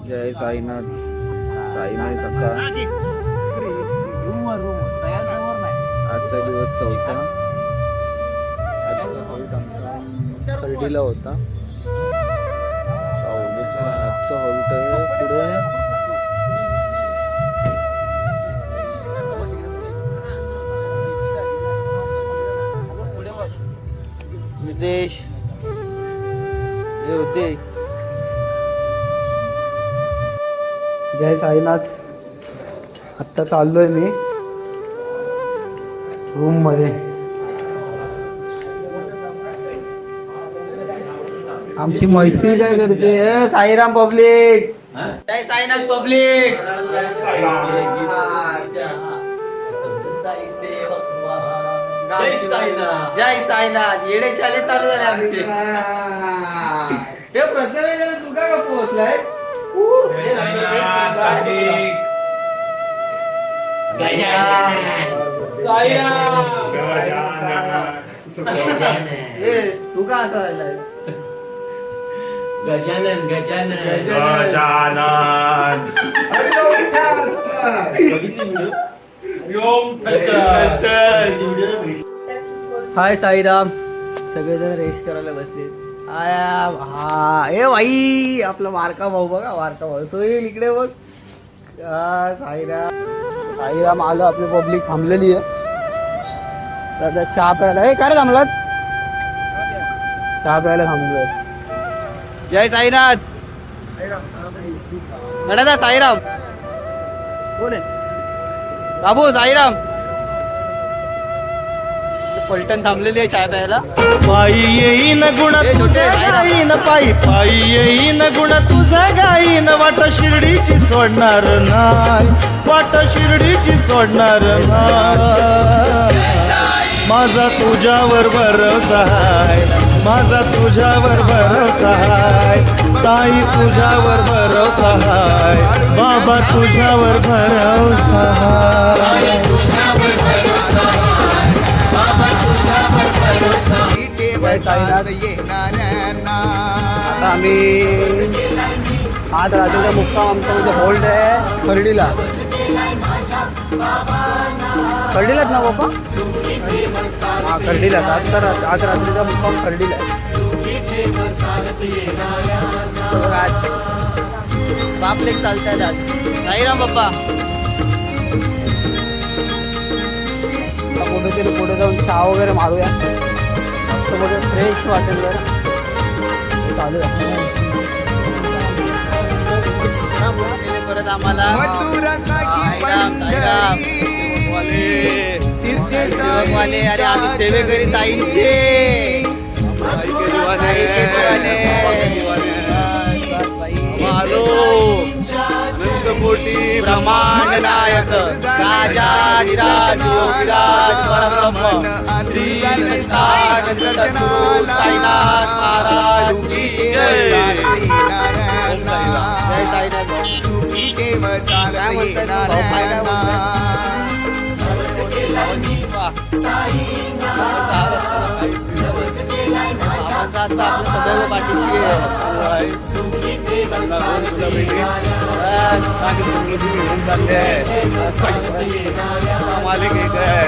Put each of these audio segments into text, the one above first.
जय साईनाथ. साईनाथ सकाळ. आजचा दिवस चौथा. आजचा हॉल्ट आमचा खर्डीला होता. आजचा हॉल्ट पुढे विदेश होते. जय साईनाथ. आत्ता चाललोय मी रूम मध्ये. आमची मैत्रीण काय करते? साईराम पब्लिक. जय साईनाथ पब्लिक. जय साईनाथ. येडे चाले चालू झाले आमचे. हे प्रथमेश तू काय पोहोचलाय? तू का असा राहिलाय? गजानन गजानन हाय साईराम. सगळेजण रेस्ट करायला बसले. हा ए भाई आपला वारका भाऊ बघा. वारका भाऊ सोईल इकडे बघ. साईराम आलं. आपली पब्लिक थांबलेली आहे. दादा चहा प्यायला. हे काय रे थांबलात? चहा प्यायला थांबलोय. जय साईनाथ. दादा साईराम कोण आहे? बाबू साईराम. पलटण थांबलेली आहे चहा प्यायला. पायी येईन गुण तुझा गाईन. पायी पायी येईन गुण तुझा गाईन. वाट शिर्डीची सोडणार नाही. वाट शिर्डीची सोडणार नाही. माझा तुझ्यावर भरोसा आहे. माझा तुझ्यावर भरोसा आहे. साई तुझ्यावर भरोसा आहे. बाबा तुझ्यावर भरोसा आहे. आता आम्ही आज रात्रीचा मुक्काम आमचा म्हणजे होल्ड आहे खर्डीला. खर्डीलाच ना बाप्पा? हा खर्डीला. आज रात्रीचा मुक्काम खर्डीला आहे. आज बापलेक चालतायत आज. साईराम बाप्पा. पुढे जाऊन चहा वगैरे मारूया. मस्त फ्रेश वाटेल जरा. चालू आहे परत आम्हाला. सेवकवाले. अरे आम्ही सेवेकरी साईंचे. ब्रह्मांड नायक राजाधिराज योगिराज परब्रह्म श्री सच्चिदानंद सद्गुरु साईनाथ महाराज की जय. जय साईनाथ. काय म्हणतात भाऊ? फायदा आपल्या सदैव पाठीशी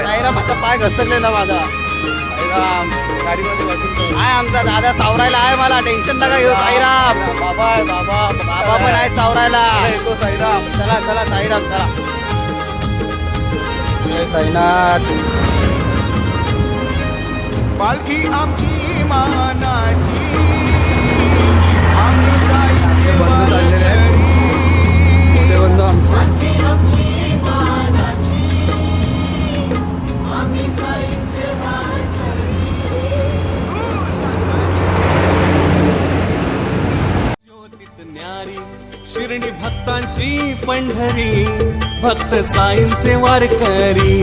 साईराम. आता पाय घसरलेला माझा. आहे आमचा दादा सावरायला आहे. मला टेन्शन नका घेऊ साईराम. बाबा पण आहे सावरायला. चला चला साईराम चला. जय साईनाथ. पालखी आमची मानाची. आम्ही साईचे वारकरी. मोठे बंधू आमचे. शिर्डी भक्तांची पंढरी. भक्त साईंचे वारकरी.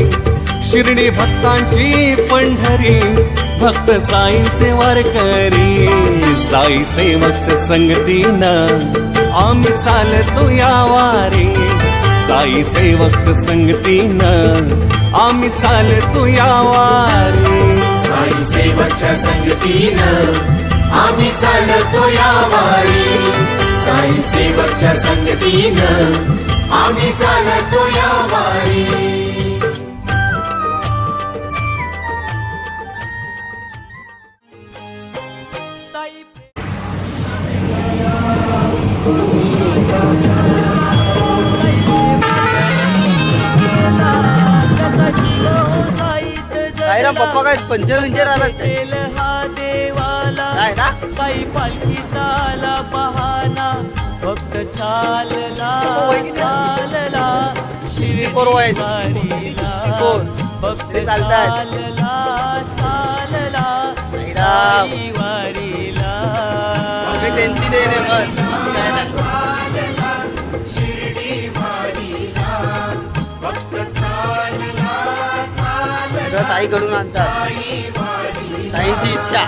शिर्डी भक्तांची पंढरी. भक्त साईंचे वारकरी. साई सेवकच्या संगतीनं आम्ही चालतो या वारी. साई सेवकच्या संगतीनं आम्ही चालतो या वारी. साई सेवकच्या संगतीनं आम्ही चालतो या वारी. साई सेवकच्या साईबाबाच्या संगतीनं आम्ही चालतो या वारी. साईराम पप्पा काय पंचर आला काय ना साई पालखीचा आला बहाना भक्त चालला चालला शिर्डी वारीला भक्त चालला चालला साई वारीला त्यांची दे रे बस काय ना साईकडून आणतात साईंची इच्छा.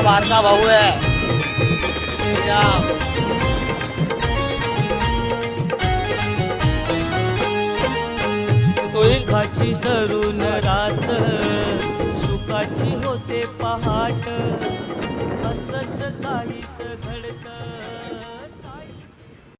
बारका भाऊ आहे सुखाची सरून रात सुखाची होते पहाट असंच काहीच घडतं.